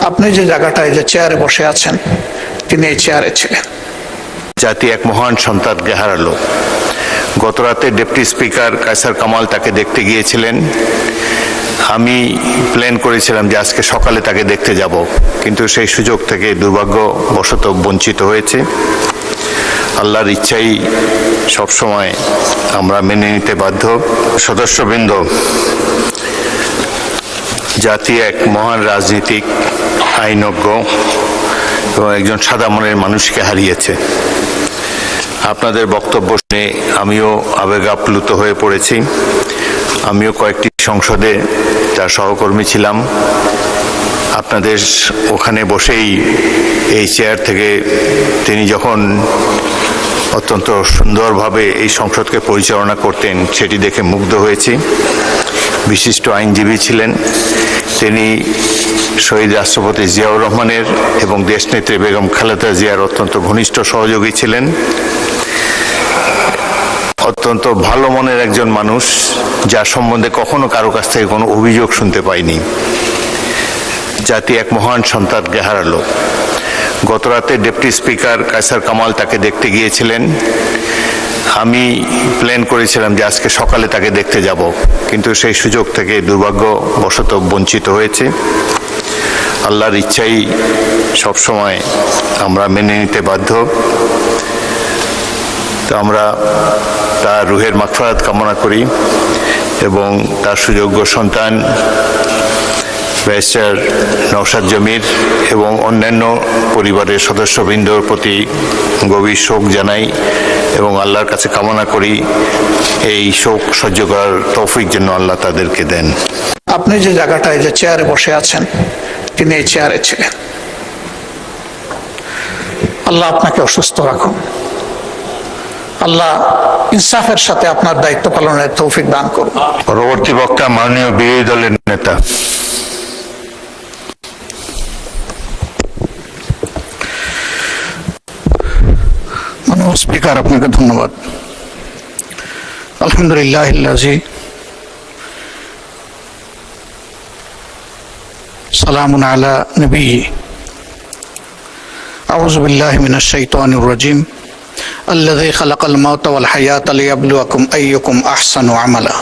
আপনি যে জায়গাটায় যে চেয়ারে বসে আছেন তিনি এই চেয়ারে ছিলেন। জাতি এক মহান সন্তানকে হারালো। গতরাতে ডেপুটি স্পিকার কায়সার কামাল তাকে দেখতে গিয়েছিলেন। আমি প্ল্যান করেছিলাম যে আজকে সকালে তাকে দেখতে যাব, কিন্তু সেই সুযোগ থেকে দুর্ভাগ্যবশত বঞ্চিত হয়েছে। আল্লাহর ইচ্ছাই সবসময় আমরা মেনে নিতে বাধ্য। সদস্যবৃন্দ, জাতি এক মহান রাজনীতিক, আইনজ্ঞ এবং একজন সাদা মনের মানুষকে হারিয়েছে। আপনাদের বক্তব্য শুনে আমিও আবেগাপ্লুত হয়ে পড়েছি। আমিও কয়েকটি সংসদে তার সহকর্মী ছিলাম। আপনাদের ওখানে বসেই এই চেয়ার থেকে তিনি যখন অত্যন্ত সুন্দরভাবে এই সংসদকে পরিচালনা করতেন সেটি দেখে মুগ্ধ হয়েছি। বিশিষ্ট আইনজীবী ছিলেন তিনি। শহীদ রাষ্ট্রপতি জিয়াউর রহমানের এবং দেশনেত্রী বেগম খালেদা জিয়ার অত্যন্ত ঘনিষ্ঠ সহযোগী ছিলেন। অত্যন্ত ভালো মনের একজন মানুষ, যার সম্বন্ধে কখনো কারো কাছ থেকে কোনো অভিযোগ শুনতে পাইনি। জাতি এক মহান সন্তানকে হারালো। গতরাতে ডেপুটি স্পিকার কায়সার কামাল তাকে দেখতে গিয়েছিলেন। আমি প্ল্যান করেছিলাম যে আজকে সকালে তাকে দেখতে যাব, কিন্তু সেই সুযোগ থেকে দুর্ভাগ্যবশত বঞ্চিত হয়েছে। আল্লাহর ইচ্ছাই সবসময় আমরা মেনে নিতে বাধ্য। তো আমরা তার রুহের মাগফিরাত কামনা করি এবং তার সুযোগ্য সন্তান ব্যারিস্টার নওশাদ জমির এবং অন্যান্য পরিবারের সদস্যবৃন্দর প্রতি গভীর শোক জানাই এবং আল্লাহর কাছে কামনা করি এই শোক সহ্য করার তৌফিক যেন আল্লাহ তাদেরকে দেন। আপনি যে জায়গাটায় যে চেয়ারে বসে আছেন তিনি এই চেয়ারে ছিলেন। আল্লাহ আপনাকে অসুস্থ রাখুন। আল্লাহ ইনসাফের সাথে আপনার দায়িত্ব পালনের তৌফিক দান করুন। পরবর্তী বক্তা মাননীয় বিরোধী দলের নেতা। মাননীয় স্পিকার, আপনাকে ধন্যবাদ। আলহামদুলিল্লাহ সালামুন আলা নবী। আউযু বিল্লাহি মিনাশ শাইতানির রাজিম। الذي خلق الموت والحياة ليبلوكم أيكم أحسن عملا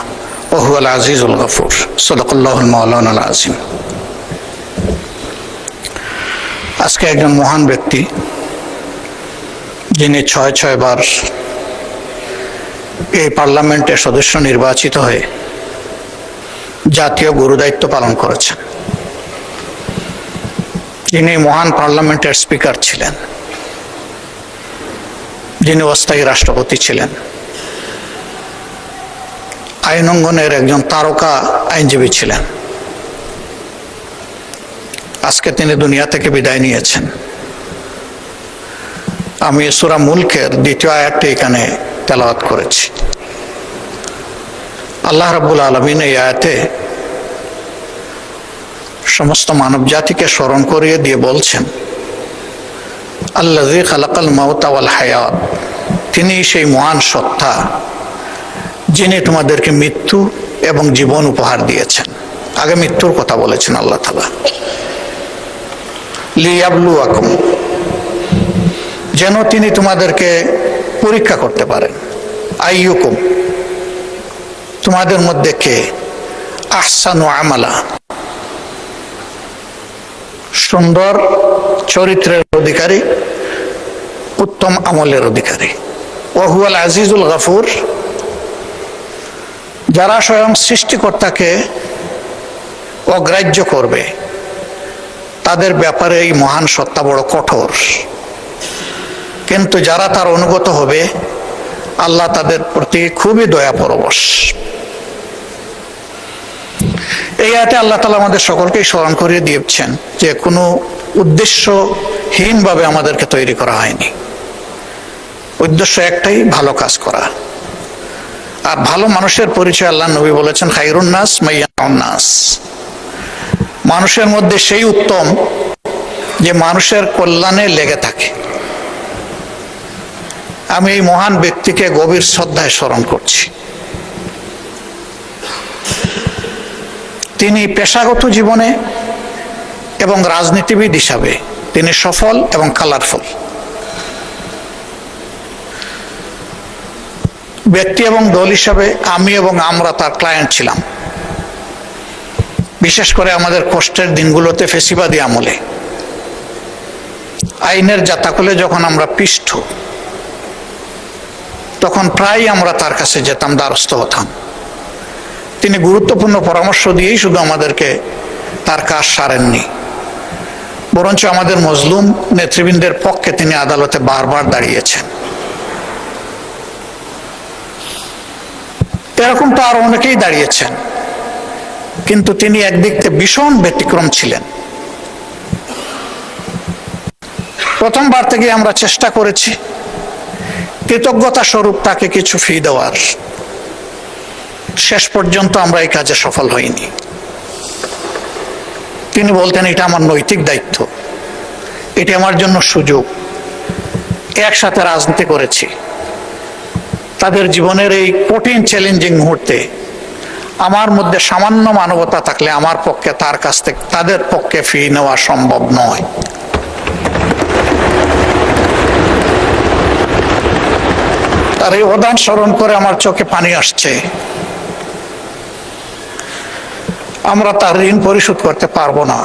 وهو العزيز الغفور صدق الله المولانا العظيم। আজকে একজন মহান ব্যক্তি, যিনি ৬ বার এই পার্লামেন্টের সদস্য নির্বাচিত হয়ে জাতীয় গুরুদায়িত্ব পালন করেছেন, যিনি মহান পার্লামেন্টের স্পিকার ছিলেন, যিনি অস্থায়ী রাষ্ট্রপতি ছিলেন, আইন অঙ্গনের একজন তারকা আইনজীবী ছিলেন। আজকে তিনি দুনিয়া থেকে বিদায় নিয়েছেন। আমি সূরা মুলকের ২য় আয়াতটি এখানে তেলাওয়াত করেছি। আল্লাহ রাব্বুল আলামিন এই আয়াতে সমস্ত মানব জাতিকে স্মরণ করিয়ে দিয়ে বলছেন, আল্লাযী খালাকাল মাউতা ওয়াল হায়াত, তিনি সেই মহান সত্তা যিনি তোমাদেরকে মৃত্যু এবং জীবন উপহার দিয়েছেন। আগে মৃত্যুর কথা বলেছেন আল্লাহ তাআলা। লিয়াবলুয়াকুম, যেন তিনি তোমাদেরকে পরীক্ষা করতে পারেন। আইয়ুকুম, তোমাদের মধ্যে কে আহসানু আমালা, সুন্দর চরিত্রের অধিকারী, উত্তম আমলের অধিকারী। ওয়াহুয়াল আজিজুল গফুর, যারা স্বয়ং সৃষ্টিকর্তাকে অগ্রাহ্য করবে তাদের ব্যাপারে এই মহান সত্তা বড় কঠোর, কিন্তু যারা তার অনুগত হবে আল্লাহ তাদের প্রতি খুবই দয়া পরবশ। এই আয়াতে আল্লাহ তাআলা আমাদের সকলকেই স্মরণ করিয়ে দিয়েছেন যে কোনো উদ্দেশ্যহীনভাবে আমাদেরকে তৈরি করা হয়নি। উদ্দেশ্য একটাই, ভালো কাজ করা। আর ভালো মানুষের পরিচয় আল্লাহ নবী বলেছেন, খায়রুন নাস মাইয়াউন নাস, মানুষের মধ্যে সেই উত্তম যে মানুষের কল্যাণে লেগে থাকে। আমি এই মহান ব্যক্তিকে গভীর শ্রদ্ধায় স্মরণ করছি। তিনি পেশাগত জীবনে এবং রাজনীতিবিদ হিসাবে তিনি সফল এবং কালারফুল। ব্যক্তি এবং দল হিসাবে আমি এবং আমরা তার ক্লায়েন্ট ছিলাম, বিশেষ করে আমাদের কষ্টের দিনগুলোতে ফেসিবাদী আমলে আইনের জাতাকলে যখন আমরা পিষ্ট, তখন প্রায় আমরা তার কাছে যেতাম, দ্বারস্থ হতাম। তিনি গুরুত্বপূর্ণ পরামর্শ দিয়েই শুধু আমাদেরকে তার কাজ সারেননি, বরঞ্চ আমাদের মজলুম নেতৃবৃন্দের পক্ষে তিনি আদালতে বারবার দাঁড়িয়েছেন। এরকম তো আরো অনেকেই দাঁড়িয়েছেন, কিন্তু তিনি একদিক থেকে ভীষণ ব্যতিক্রম ছিলেন। প্রথমবার থেকে আমরা চেষ্টা করেছি কৃতজ্ঞতা স্বরূপ তাকে কিছু ফি দেওয়ার, শেষ পর্যন্ত আমরা এই কাজে সফল হইনি। তিনি বলতেন, এটা আমার নৈতিক দায়িত্ব, এটি আমার জন্য সুযোগ। একসাথে রাজনীতি করেছি, তাদের জীবনের এই কঠিন চ্যালেঞ্জিং মুহূর্তে আমার মধ্যে সামান্য মানবতা থাকলে আমার পক্ষে তার কাছ থেকে তাদের পক্ষে ফি নেওয়া সম্ভব নয়। তার এই অবদান স্মরণ করে আমার চোখে পানি আসছে। আমরা তার ঋণ পরিশোধ করতে পারবো না।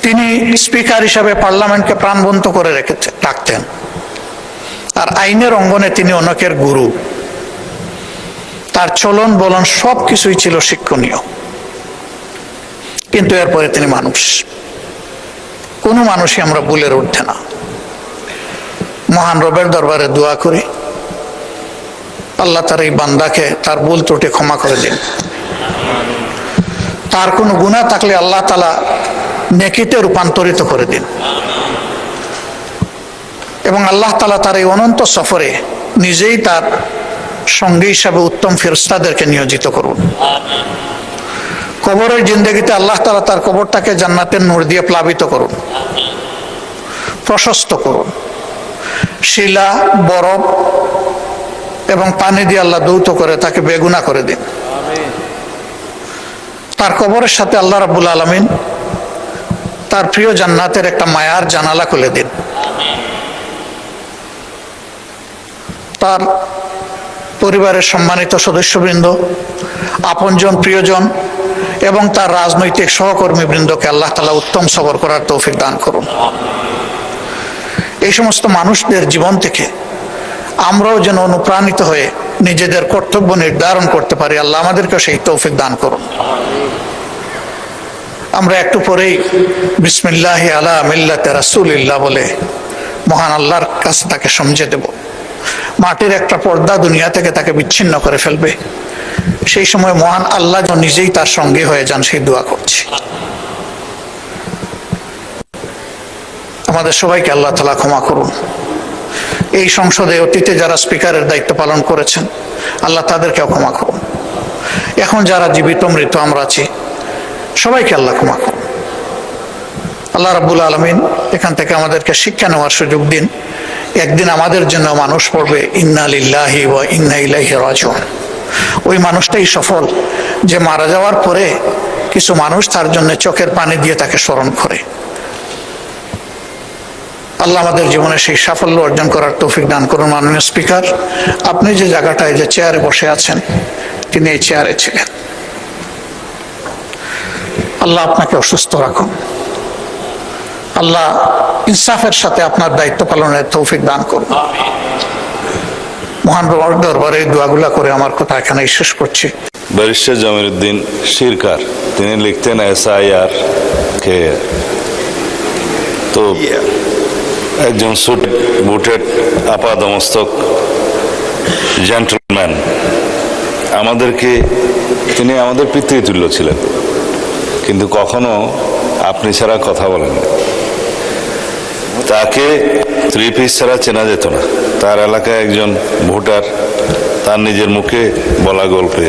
তিনি স্পিকার হিসাবে পার্লামেন্টকে প্রাণবন্ত করে রাখতেন, আর আইনের অঙ্গনে তিনি অনেকের গুরু। তার চলন বলন সবকিছুই ছিল শিক্ষণীয়। কিন্তু এরপরে তিনি মানুষ, কোনো মানুষই আমরা ভুলের উঠতে না। মহান রবের দরবারে দোয়া করি, আল্লাহ তার এই বান্দাকে তার ভুল ত্রুটি ক্ষমা করে দিন। তার কোনো গুনাহ থাকলে আল্লাহ তাআলা নেকিতে রূপান্তরিত করে দিন, এবং আল্লাহ তাআলা তার এই অনন্ত সফরে নিজেই তার সঙ্গী হিসাবে উত্তম ফেরেশতাদেরকে নিয়োজিত করুন। কবরের জিন্দেগিতে আল্লাহ তাআলা তার কবরটাকে জান্নাতের নূর দিয়ে প্লাবিত করুন, প্রশস্ত করুন। শিলা, বরফ এবং পানি দিয়ে আল্লাহ দৌত করে তাকে বেগুনা করে দিন। তার কবরের সাথে আল্লাহ রাব্বুল আলামিন তার প্রিয় জান্নাতের একটা মায়ার জানালা খুলে দিন। তার পরিবারের সম্মানিত সদস্যবৃন্দ, আপনজন, প্রিয়জন এবং তার রাজনৈতিক সহকর্মীবৃন্দকে আল্লাহ তাআলা উত্তম সবর করার তৌফিক দান করুন। এই সমস্ত মানুষদের জীবন থেকে আমরাও যেন অনুপ্রাণিত হয়ে নিজেদের কর্তব্য নির্ধারণ করতে পারি। আল্লাহ আমাদেরকে সেই তৌফিক দান করুন। আমরা একটু পরেই বিসমিল্লাহ আলা মিল্লাতে রাসূলিল্লাহ বলে মহান আল্লাহর কাছে তাকে সমঝে দেব। মাটির একটা পর্দা দুনিয়া থেকে তাকে বিচ্ছিন্ন করে ফেলবে। সেই সময় মহান আল্লাহ যেন নিজেই তার সঙ্গে হয়ে যান, সেই দোয়া করছি। আমাদের সবাইকে আল্লাহ তাআলা ক্ষমা করুন। এই সংসদে অতীতে যারা স্পিকারের দায়িত্ব পালন করেছেন, আল্লাহ তাদেরকেও ক্ষমা করুন। এখন যারা জীবিত মৃত আমরা আছি, সবাইকে আল্লাহ ক্ষমা করুন। আল্লাহ রাব্বুল আলামিন এখান থেকে আমাদেরকে শিক্ষা নেওয়ার সুযোগ দিন। একদিন আমাদের জন্য মানুষ পড়বে ইন্না লিল্লাহি ওয়া ইন্না ইলাইহি রাজিউন। ওই মানুষটাই সফল, যে মারা যাওয়ার পরে কিছু মানুষ তার জন্য চোখের পানি দিয়ে তাকে স্মরণ করে। আল্লাহ আমাদের জীবনে সেই সাফল্য অর্জন করার তৌফিক দান করুন। মাননীয় স্পিকার, আপনি যে জায়গাটায় যে চেয়ারে বসে আছেন, তিনি এই চেয়ারে ছিলেন। আল্লাহ আপনাকে অসুস্থ রাখুন। আল্লাহ ইনসাফের সাথে আপনার দায়িত্ব পালনের তৌফিক দান করুন। মহান রবের দরবারে এই দোয়াগুলা করে আমার কথা এখানেই শেষ করছি। ব্যারিস্টার জমিরুদ্দিন শিরকার, তিনি লিখতেন SIR কে। তো একজন সুট বুটেড আপাদমস্তক জেন্টলম্যান, তিনি আমাদের পিতৃতুল্য ছিলেন, কিন্তু কখনো আপনি ছাড়া কথা বলেন। তাকে 3 পিস ছাড়া চেনা যেত না। তার এলাকায় একজন ভোটার তার নিজের মুখে বলা গল্পে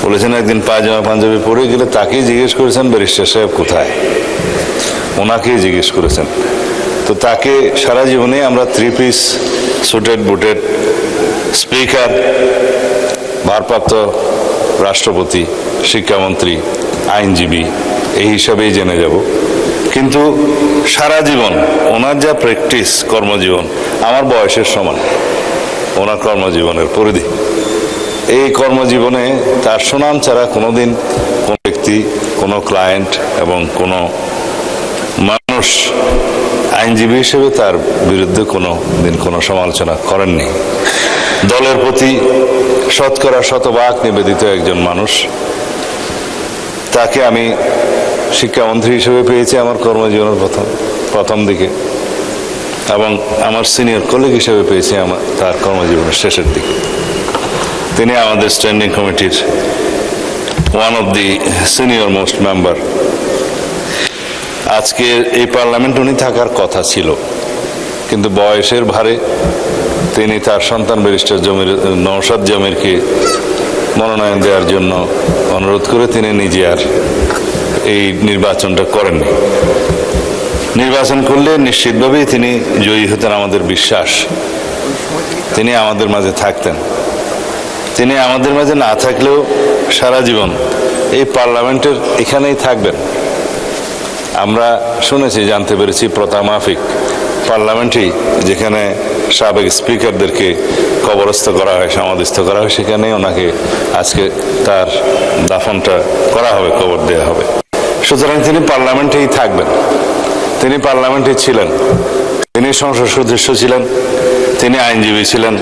বলেছেন, একদিন পায়জামা পাঞ্জাবি পরে গেলে তাকেই জিজ্ঞেস করেছেন ব্যারিস্টার সাহেব কোথায়, ওনাকেই জিজ্ঞেস করেছেন। তো তাকে সারা জীবনে আমরা 3 পিস সুটেড বুটেড স্পিকার, ভারপ্রাপ্ত রাষ্ট্রপতি, শিক্ষামন্ত্রী, আইনজীবী এই হিসাবেই জেনে যাব। কিন্তু সারা জীবন ওনার যা প্র্যাকটিস, কর্মজীবন আমার বয়সের সমান ওনার কর্মজীবনের পরিধি। এই কর্মজীবনে তার সুনাম ছাড়া কোনোদিন কোনো ব্যক্তি, কোনো ক্লায়েন্ট এবং কোনো মানুষ আইনজীবী হিসেবে তার বিরুদ্ধে কোনো দিন কোনো সমালোচনা করেননি। দলের প্রতি শতকরা শতভাগ নিবেদিত একজন মানুষ। তাকে আমি শিক্ষামন্ত্রী হিসেবে পেয়েছি আমার কর্মজীবনের প্রথম দিকে, এবং আমার সিনিয়র কলিগ হিসেবে পেয়েছি আমার তার কর্মজীবনের শেষের দিকে। তিনি আমাদের স্ট্যান্ডিং কমিটির one of the senior most member. আজকে এই পার্লামেন্ট উনি থাকার কথা ছিল, কিন্তু বয়সের ভারে তিনি তার সন্তান ব্যারিস্টার নওশাদ জমিরকে মনোনয়ন দেওয়ার জন্য অনুরোধ করে তিনি নিজে আর এই নির্বাচনটা করেননি। নির্বাচন করলে নিশ্চিতভাবেই তিনি জয়ী হতেন, আমাদের বিশ্বাস। তিনি আমাদের মাঝে থাকতেন। তিনি আমাদের মাঝে না থাকলেও সারা জীবন এই পার্লামেন্টের এখানেই থাকবেন। আমরা শুনেছি, জানতে পেরেছি প্রথা মাফিক পার্লামেন্টেই যেখানে সাবেক স্পিকারদেরকে কবরস্থ করা হয়, সমাধিস্থ করা হয়, সেখানেই ওনাকে আজকে তার দাফনটা করা হবে, কবর দেওয়া হবে। সুতরাং তিনি পার্লামেন্টেই থাকবেন। তিনি পার্লামেন্টে ছিলেন, তিনি সংসদ সদস্য ছিলেন, তিনি আইনজীবী ছিলেন,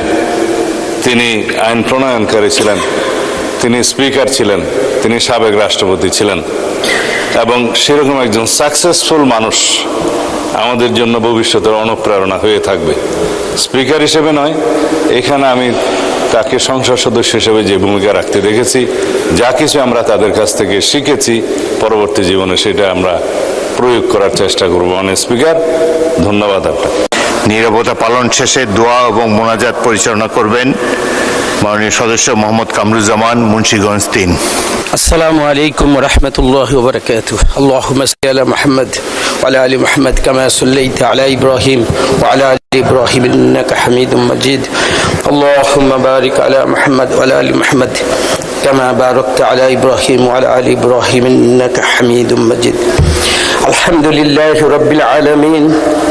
তিনি আইন প্রণয়নকারী ছিলেন, তিনি স্পিকার ছিলেন, তিনি সাবেক রাষ্ট্রপতি ছিলেন, এবং সেরকম একজন সাকসেসফুল মানুষ আমাদের জন্য ভবিষ্যতের অনুপ্রেরণা হয়ে থাকবে। স্পিকার হিসেবে নয়, এখানে আমি তাকে সংসদ সদস্য হিসেবে যে ভূমিকা রাখতে দেখেছি, যা কিছু আমরা তাদের কাছ থেকে শিখেছি পরবর্তী জীবনে সেটা আমরা প্রয়োগ করার চেষ্টা করব। মানে স্পিকার, ধন্যবাদ আপনাকে। নীরবতা পালন শেষে দোয়া এবং মোনাজাত পরিচালনা করবেন মাননীয় সদস্য মোহাম্মদ কামরুজ্জামান, মুন্সিগঞ্জ 3। السلام عليكم ورحمة الله وبركاته. اللهم صل على محمد وعلى آل محمد كما صليت على إبراهيم وعلى آل إبراهيم إنك حميد مجيد. اللهم بارك على محمد وعلى آل محمد كما باركت على إبراهيم وعلى آل إبراهيم إنك حميد مجيد. الحمد لله رب العالمين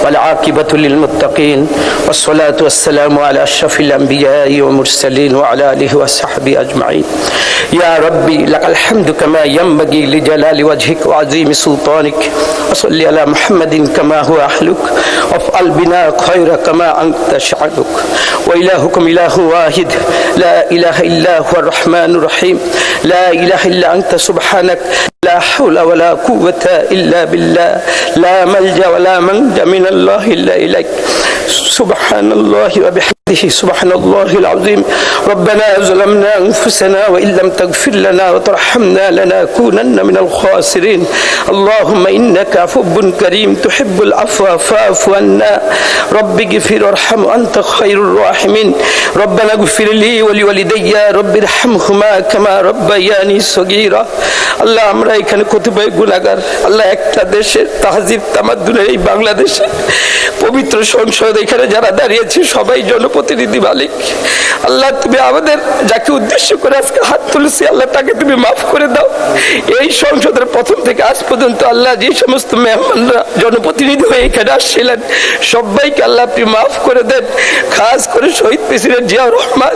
والعاقبة للمتقين والصلاة والسلام على أشرف الأنبياء والمرسلين وعلى آله وصحبه أجمعين. يا ربي لك الحمد كما ينبغي لجلال وجهك وعظيم سلطانك، وصل على محمد كما هو أهلك، وافعل بنا خير كما أنت شأنك. وإلهكم إله واحد لا إله إلا هو الرحمن الرحيم، لا إله إلا أنت سبحانك لا حول ولا قوة إلا بالله، لا ملجأ ولا منجا من الله إلا إليك. سبحان الله وبحمده سبحان الله العظيم. ربنا ظلمنا أنفسنا وإن لم تغفر لنا وترحمنا لنكونن من الخاسرين. اللهم إنك عفو كريم تحب العفو فاعف عنا. رب اغفر وارحم أنت خير الراحمين. ربنا اغفر لي ولوالدي رب ارحمهما كما ربياني صغيرا. আল্লাহ, আমরা এখানে কতিপয় গুনাহগার। আল্লাহ, একটা দেশের তাহজিব তামাদ্দুনের এই বাংলাদেশে পবিত্র সংসদ এখানে যারা দাঁড়িয়েছে সবাই জনপ্রতিনিধি মালিক। আল্লাহ, তুমি আমাদের যাকে উদ্দেশ্য করে আজকে হাত তুলেছি, আল্লাহ তাকে তুমি মাফ করে দাও। এই সংসদের প্রথম থেকে আজ পর্যন্ত আল্লাহ যে সমস্ত মেহমানরা জনপ্রতিনিধি হয়ে এখানে আসছিলেন সবাইকে আল্লাহ আপনি মাফ করে দেন। খাস করে শহীদ প্রেসিডেন্ট জিয়াউর রহমান,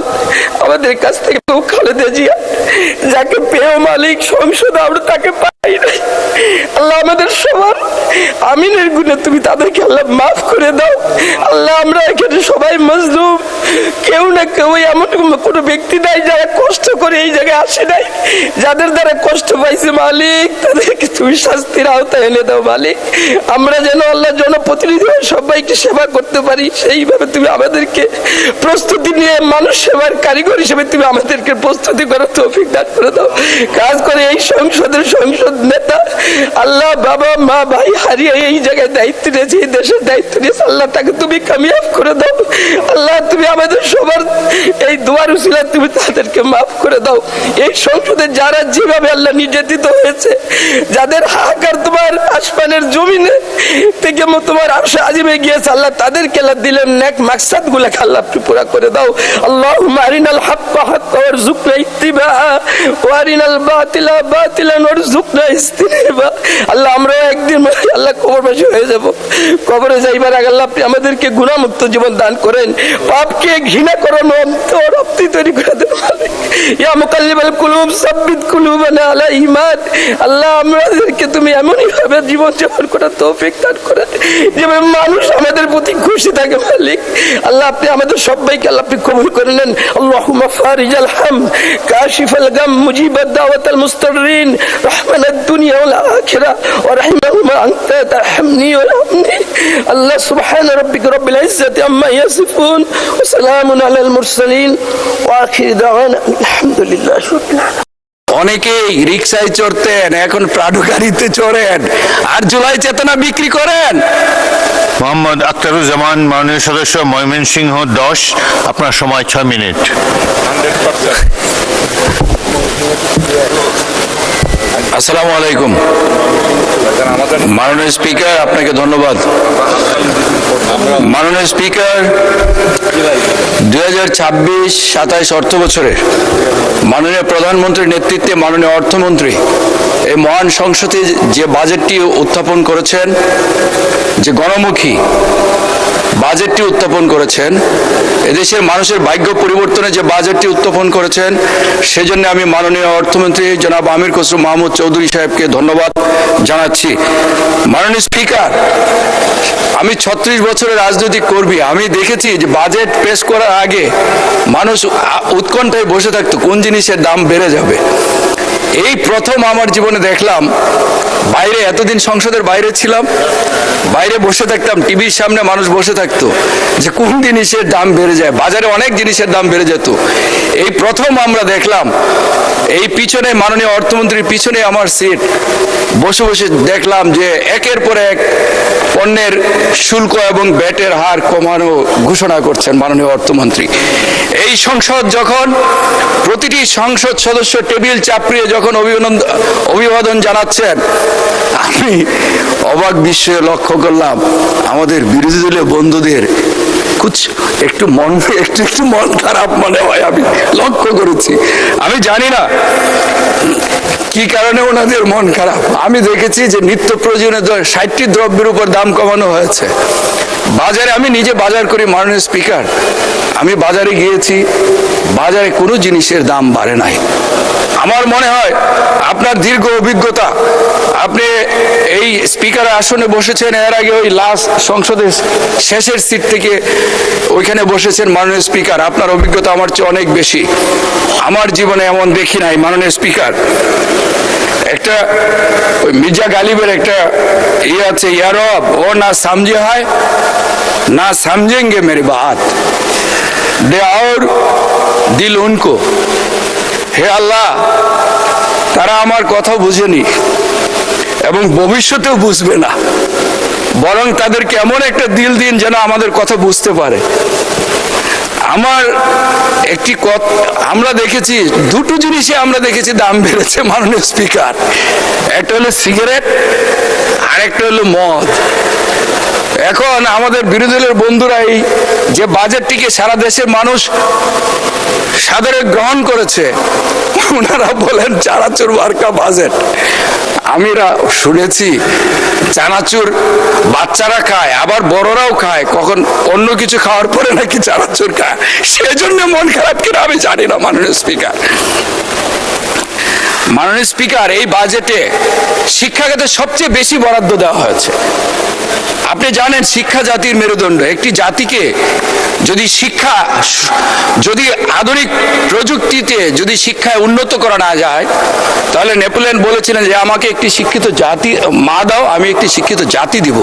আমাদের কাছ থেকে খালেদা জিয়া, যাকে পেয়েও মালিক সংসদে আমরা তাকে পাই নাই। আল্লাহ, আমাদের সবার আমিনের গুণে তুমি তাদেরকে আল্লাহ মাফ করে দাও। আল্লাহ, আমরা এখানে সবাই মজলুম, কেউ না কেউ এমন কোনো ব্যক্তি নাই যারা কষ্ট করে এই জায়গায় আসে নাই, যাদের দ্বারা কষ্ট পাইছে মালিক, তাদেরকে তুমি শাস্তির আওতায় এনে দাও মালিক। আমরা যেন আল্লাহ জনপ্রতিনিধি হয়ে সবাইকে সেবা করতে পারি, সেইভাবে তুমি আমাদেরকে প্রস্তুতি নিয়ে মানুষ সেবার কারিগর হিসেবে তুমি আমাদেরকে প্রস্তুতি করার তৌফিক দান করে দাও। কাজ করে এই সংসদের সংসদ নেতা আল্লাহ, বাবা মা ভাই হারিয়ে এই জায়গায় দায়িত্ব নিয়েছে, এই দেশের দায়িত্ব নিয়েছে, আল্লাহ তাকে তুমি কামিয়াব করে দাও। আল্লাহ, তুমি আমাদের সবার এই দোয়ার উসিলায় তুমি তাদেরকে মাফ করে দাও। এই সংসদে যারা যেভাবে আল্লাহ নির্যাতিত হয়েছে, যাদের হাহাকার তোমার আসমানের জমিনে থেকে তোমার আরশে আজিমে গিয়েছে আল্লাহ, তাদেরকে আল্লাহ দিলেন নেক মাকসাদ গুলাকে আল্লাহ আপনি পুরা করে দাও। আল্লাহুম্মা আরিনাল হাক্কা হাক্কা ওয়ারযুকনা ইত্তিবাআ ওয়া আরিনাল বাতিলা বাতিলান ওয়ারযুকনা ইজতিনাবা। আল্লাহ আমরা একদিন আল্লাহ কবরবাসী হয়ে যাব, কবরে যাইবার আগে আল্লাহ আপনি আমাদেরকে গুনাহমুক্ত জীবন দান করেন, পাপকে ঘৃণা করানো অন্তর আপনি তৈরি করে দেন মালিক। ইয়া মুকাল্লিবাল কুলুব সাব্বিত কুলুবানা আলা ঈমান। আল্লাহ আমাদেরকে তুমি এমনই ভাবে জীবন যাপন করার তৌফিক দান করেন যেভাবে মানুষ আমাদের প্রতি খুশি থাকে মালিক। আল্লাহ আপনি আমাদের সবাইকে আল্লাহ আপনি কবুল করে নেন। আল্লাহুম্মা ফারিজাল হাম কাশিফাল গাম মুজিবাদ দাওয়াতাল মুস্তাররিন রাহমানাদ দুনিয়া ওয়াল আখিরা ওয়া রাহিমাহুমা আনতা তারহামনি ওয়া রাহমনি। আল্লাহ সুবহানা রাব্বিকা রাব্বিল ইজ্জাতি আম্মা ইয়াসিফুন ওয়া সালামুন আলাল মুরসালিন ওয়া আখিরু দাওয়ানা আলহামদুলিল্লাহি রাব্বিল আলামিন। অনেকেই রিক্সায় চড়তেন, এখন প্রাডো গাড়িতে চড়েন আর জুলাই চেতনা বিক্রি করেন। মোহাম্মদ আখতারুজ্জামান, মাননীয় সদস্য, ময়মনসিংহ 10, আপনার সময় 6 মিনিট। আসসালামু আলাইকুম। মাননীয় স্পিকার, আপনাকে ধন্যবাদ। মাননীয় স্পিকার, 2026-27 অর্থ বছরে মাননীয় প্রধানমন্ত্রীর নেতৃত্বে মাননীয় অর্থমন্ত্রী এই মহান সংসদে যে বাজেটটি উত্থাপন করেছেন, যে গণমুখী বাজেটটি উত্থাপন করেছেন, এদেশের মানুষের ভাগ্য পরিবর্তনে যে বাজেটটি উত্থাপন করেছেন, সেজন্য আমি মাননীয় অর্থমন্ত্রী জনাব আমির খসরু মাহমুদ চৌধুরী সাহেবকে ধন্যবাদ জানাচ্ছি। মাননীয় স্পিকার, আমি 36 বছরের রাজনৈতিক কর্মী, আমি দেখেছি যে বাজেট পেশ করার আগে মানুষ উৎকণ্ঠায় বসে থাকতো কোন জিনিসের দাম বেড়ে যাবে। এই প্রথম আমার জীবনে দেখলাম, বাইরে এতদিন সংসদের বাইরে ছিলাম, বাইরে বসে থাকতাম, টিভির সামনে মানুষ বসে থাকতো যে কোন জিনিসের দাম বেড়ে যায়, বাজারে অনেক জিনিসের দাম বেড়ে যেত। এই প্রথম আমরা দেখলাম, এই পিছনে মাননীয় অর্থমন্ত্রীর পিছনে আমার সিট, বসে বসে দেখলাম যে একের পর এক পণ্যের শুল্ক এবং ভ্যাটের হার কমানো ঘোষণা করছেন মাননীয় অর্থমন্ত্রী। এই সংসদ যখন প্রতিটি সংসদ সদস্য টেবিল চাপড়িয়ে যখন অভিবাদন জানাচ্ছেন, আমি অবাক বিস্ময়ে লক্ষ্য করলাম আমাদের বিরোধী দলীয় বন্ধুদের একটু মন খারাপ মনে হয়, আমি লক্ষ্য করেছি। আমি জানি না কি কারণে ওনাদের মন খারাপ। আমি দেখেছি যে নিত্য প্রয়োজনীয় 60টি দ্রব্যের উপর দাম কমানো হয়েছে। বাজারে আমি নিজে বাজার করি মাননীয় স্পিকার, আমি বাজারে গিয়েছি, বাজারে কোনো জিনিসের দাম বাড়ে নাই। আমার মনে হয় আপনার দীর্ঘ অভিজ্ঞতা, আপনি এই স্পিকার আসনে বসেছেন, এর আগে ওই লাস্ট সংসদের শেষের সিট থেকে ওইখানে বসেছেন মাননীয় স্পিকার, আপনার অভিজ্ঞতা আমার চেয়ে অনেক বেশি। আমার জীবনে এমন দেখি নাই মাননীয় স্পিকার। একটা ওই মির্জা গালিবের একটা ইয়ে আছে, ইয়ারব ও না সমঝে হয় না সমঝেঙ্গে মেরে বাত দে और দিল উনকো। হে আল্লাহ, তারা আমার কথা বুঝেনি এবং ভবিষ্যতেও বুঝবে না, বরং তাদেরকে এমন একটা দিল দিন যেন আমাদের কথা বুঝতে পারে। আমার একটি আমরা দেখেছি, দুটো জিনিসে আমরা দেখেছি দাম বেড়েছে মাননীয় স্পিকার। একটা হলো সিগারেট, আর একটা হলো মদ। এখন আমাদের বিরোধী দলের বন্ধুরা এই যে বাজেটটিকে সারা দেশের মানুষ সাদরে গ্রহণ করেছে, ওনারা বলেন চানাচুর মার্কা বাজেট। আমিরা শুনেছি চানাচুর বাচ্চারা খায়, আবার বড়রাও খায়, কখন অন্য কিছু খাওয়ার পরে নাকি চানাচুর খায়, সেজন্য মন খারাপ কিনা আমি জানি না মাননীয় স্পিকার। মাননীয় স্পিকার, এই বাজেটে শিক্ষাখাতে সবচেয়ে বেশি বরাদ্দ দেওয়া হয়েছে। আপনি জানেন শিক্ষা জাতির মেরুদণ্ড। একটি জাতিকে যদি আধুনিক প্রযুক্তিতে যদি শিক্ষায় উন্নত করা না যায়, তাহলে নেপোলিয়ন বলেছিলেন যে আমাকে একটি শিক্ষিত জাতি মা দাও, আমি একটি শিক্ষিত জাতি দিব।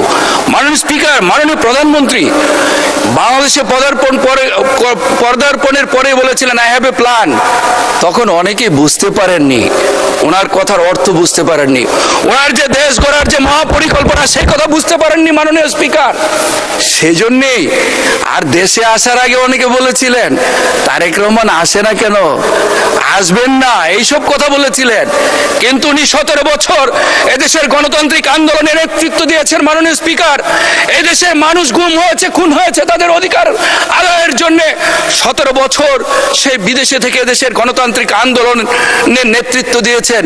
মাননীয় স্পিকার, মাননীয় প্রধানমন্ত্রী বাংলাদেশে পদার্পণের পরে বলেছিলেন আই হ্যাভ এ প্ল্যান। তখন অনেকেই বুঝতে পারেননি, ওনার কথার অর্থ বুঝতে পারেননি, ওনার যে দেশ গড়ার যে মহাপরিকল্পনা সেই কথা বুঝতে পারেননি মাননীয় মাননীয় স্পিকার। সেজন্যেই আর দেশে আসার আগে অনেকে বলেছিলেন তারেক রহমান আসে না কেন, আসবেন না, এইসব কথা বলেছিলেন। কিন্তু উনি 17 বছর এদেশের গণতান্ত্রিক আন্দোলনের নেতৃত্ব দিয়েছেন মাননীয় স্পিকার। এদেশের মানুষ গুম হয়েছে, খুন হয়েছে তাদের অধিকার আদায়ের জন্য। 17 বছর সেই বিদেশে থেকে এদেশের গণতান্ত্রিক আন্দোলনের নেতৃত্ব দিয়েছেন।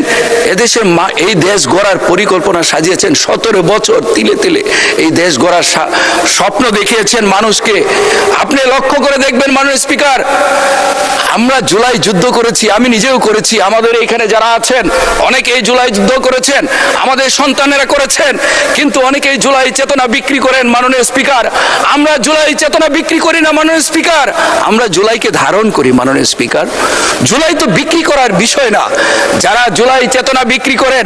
এদেশের এই দেশ গড়ার পরিকল্পনা সাজিয়েছেন। 17 বছর তিলে তিলে এই দেশ গড়ার স্বপ্ন দেখিয়েছেন মানুষকে। আপনি লক্ষ্য করে দেখবেন মাননীয় স্পিকার, আমরা জুলাই যুদ্ধ করেছি, আমি নিজেও করেছি, আমাদের এখানে যারা আছেন অনেকে এই জুলাই যুদ্ধ করেছেন, আমাদের সন্তানেরা করেছেন। কিন্তু অনেকে এই জুলাই চেতনা বিক্রি করেন মাননীয় স্পিকার। আমরা জুলাই চেতনা বিক্রি করি না মাননীয় স্পিকার, আমরা জুলাইকে ধারণ করি মাননীয় স্পিকার। জুলাই তো বিক্রি করার বিষয় না। যারা জুলাই চেতনা বিক্রি করেন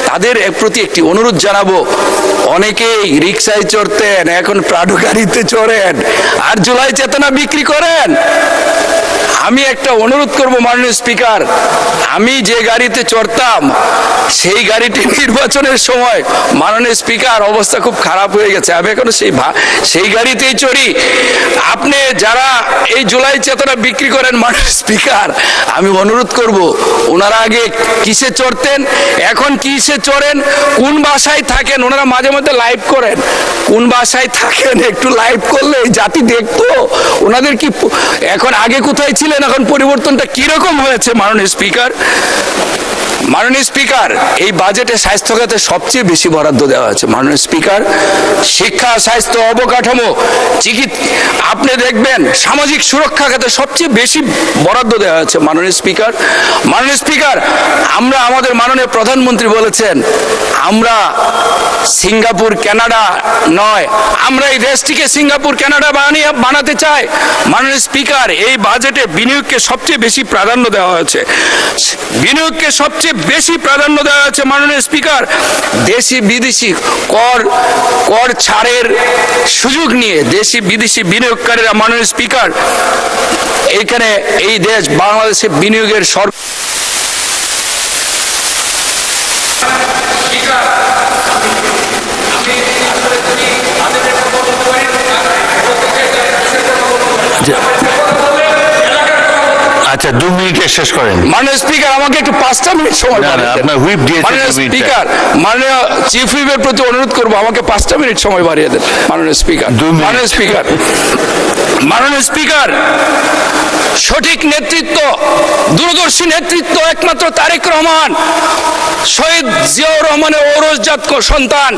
তাদের প্রতি একটি অনুরোধ জানাবো, অনেকেই রিক্সায় চড়তেন, এখন প্রাডো গাড়িতে চড়েন আর জুলাই চেতনা বিক্রি করেন। আমি একটা অনুরোধ করব মাননীয় স্পিকার, আমি যে গাড়িতে চড়তাম সেই গাড়িটি নির্বাচনের সময় মাননীয় স্পিকার অবস্থা খুব খারাপ হয়ে গেছে, আমি এখনো সেই গাড়িতেই চড়ি। আপনি যারা এই জুলাই চেতনা বিক্রি করেন মাননীয় স্পিকার, আমি অনুরোধ করব ওনারা আগে কিসে চড়তেন, এখন কিসে চড়েন, কোন বাসায় থাকেন, ওনারা মাঝে মধ্যে লাইভ করেন, কোন বাসায় থাকেন একটু লাইভ করলে জাতি দেখতো ওনাদের কি এখন আগে কোথায় ছিলেন, এখন পরিবর্তনটা কিরকম হয়েছে মাননীয় স্পিকার। মাননীয় স্পিকার, এই বাজেটে স্বাস্থ্য খাতে সবচেয়ে বেশি বরাদ্দ দেওয়া হয়েছে মাননীয় স্পিকার। শিক্ষা, স্বাস্থ্য, অবকাঠামো, আপনি দেখবেন সামাজিক সুরক্ষা খাতে সবচেয়ে বেশি বরাদ্দ দেওয়া হয়েছে মাননীয় স্পিকার। মাননীয় স্পিকার, আমরা আমাদের মাননীয় প্রধানমন্ত্রী বলেছেন আমরা সিঙ্গাপুর কানাডা নয়, আমরা এই দেশটিকে সিঙ্গাপুর কানাডা বানাতে চাই। মাননীয় স্পিকার, এই বাজেটে বিনিয়োগকে সবচেয়ে বেশি প্রাধান্য দেওয়া হয়েছে, বিনিয়োগকে সবচেয়ে বেশি প্রাধান্য দেওয়া হয়েছে মাননীয় স্পিকার। দেশি বিদেশি কর ছাড়ের সুযোগ নিয়ে দেশি বিদেশি বিনিয়োগকারীরা মাননীয় স্পিকার এখানে এই দেশ বাংলাদেশে বিনিয়োগের আচ্ছা 2 মিনিটে শেষ করেন মাননীয় স্পিকার। আমাকে একটু 5টা মিনিট সময় বাড়িয়ে দেন। আপনার হুইপ দিয়েছেন। মাননীয় স্পিকার, মাননীয় চিফ হুইপের প্রতি অনুরোধ করবো আমাকে 5টা মিনিট সময় বাড়িয়ে দেন মাননীয় স্পিকার। মাননীয় স্পিকার, মাননীয় স্পিকার, সঠিক নেতৃত্ব, দূরদর্শী নেতৃত্ব একমাত্র তারেক রহমান, শহীদ জিয়াউর রহমানের ঔরসজাত সন্তান।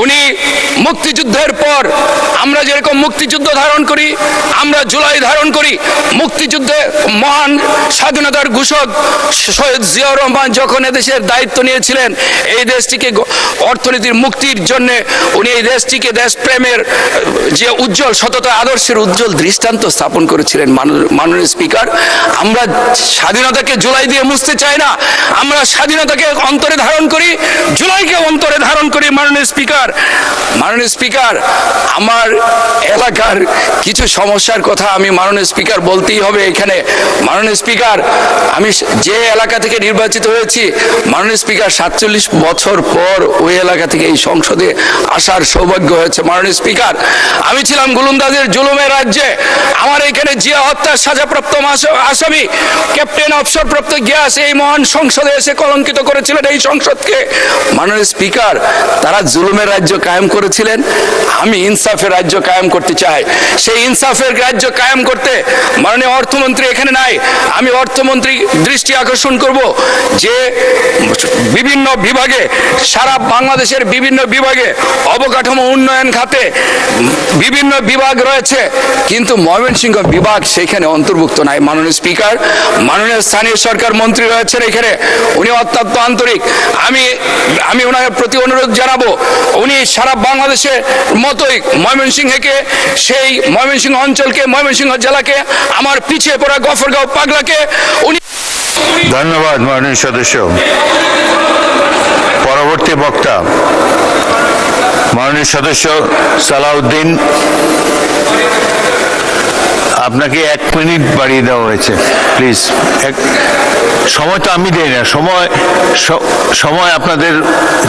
উনি মুক্তিযুদ্ধের পর আমরা যেরকম মুক্তিযুদ্ধ ধারণ করি, আমরা জুলাই ধারণ করি, মুক্তিযুদ্ধে মহান স্বাধীনতার ঘোষক শহীদ জিয়াউর রহমান যখন এদেশের দায়িত্ব নিয়েছিলেন, এই দেশটিকে অর্থনীতির মুক্তির জন্য উনি এই দেশটিকে দেশপ্রেমের যে উজ্জ্বল সততা আদর্শের উজ্জ্বল দৃষ্টান্ত স্থাপন করেছিলেন মাননীয় স্পিকার। আমরা স্বাধীনতাকে জুলাই দিয়ে মুছতে চাই না, আমরা স্বাধীনতাকে অন্তরে ধারণ করি, জুলাইকে অন্তরে ধারণ করি মাননীয় স্পিকার। মাননীয় স্পিকার, আমার এলাকার কিছু সমস্যার কথা আমি মাননীয় স্পিকার বলতেই হবে এখানে। মাননীয় স্পিকার, আমি যে এলাকা থেকে নির্বাচিত হয়েছি মাননীয় স্পিকার 47 বছর পর ওই এলাকা থেকে এই সংসদে আসার সৌভাগ্য হয়েছে মাননীয় স্পিকার। আমি ছিলাম গোলন্দাজের জুলুমের রাজ্যে, আমার এখানে জিয়া হত্যার সাজাপ্রাপ্ত আসামি ক্যাপ্টেন অবসরপ্রাপ্ত গিয়াস এই মহান সংসদে এসে কলঙ্কিত করেছিলেন এই সংসদকে। মাননীয় স্পিকার, তারা জুলুমের রাজ্য কায়েম করেছিলেন, আমি ইনসাফের রাজ্য কায়েম করতে চাই। সেই ইনসাফের রাজ্য কায়েম করতে মাননীয় অর্থমন্ত্রী এখানে নাই, আমি অর্থমন্ত্রী দৃষ্টি আকর্ষণ করব যে বিভিন্ন বিভাগে, সারা বাংলাদেশের বিভিন্ন বিভাগে অবকাঠামো উন্নয়ন খাতে বিভিন্ন বিভাগ রয়েছে, কিন্তু ময়মনসিংহ বিভাগ সেখানে অন্তর্ভুক্ত নাই মাননীয় স্পিকার। মাননীয় স্থানীয় সরকার মন্ত্রী রয়েছেন এখানে, উনি অত্যন্ত আন্তরিক, আমি ওনার প্রতি অনুরোধ জানাবো উনি সারা বাংলাদেশের মতোই ময়মনসিংহকে, সেই ময়মনসিংহ অঞ্চলকে, ময়মনসিংহ জেলাকে, আমার পিছিয়ে পড়া গফরগাঁও পাগলাকে উনি। ধন্যবাদ মাননীয় সদস্য। পরবর্তী বক্তা মাননীয় সদস্য সালাউদ্দিন, আপনাকে 1 মিনিট বাড়িয়ে দেওয়া হয়েছে, প্লিজ। সময় তো আমি দেই না, সময় আপনাদের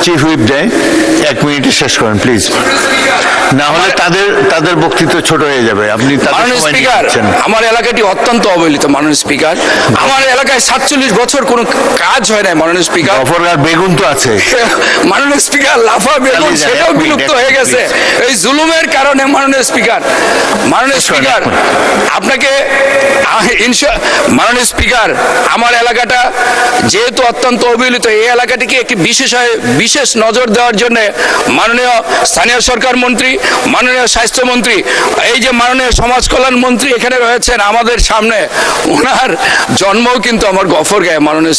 চিফ হুইপ দেয়। 1 মিনিটে শেষ করেন প্লিজ, না হলে তাদের বক্তৃতা ছোট হয়ে যাবে। আপনি তাদের মাননীয় সময় নিয়ে স্পিকার, নিচ্ছেন। আমার এলাকাটি অত্যন্ত অবহেলিত মাননীয় স্পিকার। আমার এলাকায় 47 বছর কোনো কাজ হয় নাই মাননীয় স্পিকার। অপরাধ বেগুন তো আছে। মাননীয় স্পিকার, লাফা বেগুন চালিয়ে যান, সেটাও 1 মিনিট, বিলুপ্ত 1 হয়ে গেছে মিনিট। এই জুলুমের কারণে। মাননীয় স্পিকার, মাননীয় স্পিকার, আপনাকে মাননীয় স্পিকার, আমার এলাকাটা যেহেতু অত্যন্ত অবহেলিত, এই এলাকাটিকে একটি বিশেষ নজর দেওয়ার জন্য মাননীয় স্থানীয় সরকার মন্ত্রী, মাননীয় স্বাস্থ্যমন্ত্রী, এই যে মাননীয় সমাজ কল্যাণ মন্ত্রী এখানে রয়েছেন আমাদের সামনে, ওনার জন্মও কিন্তু আমার গফরগাঁয়ে মাননীয়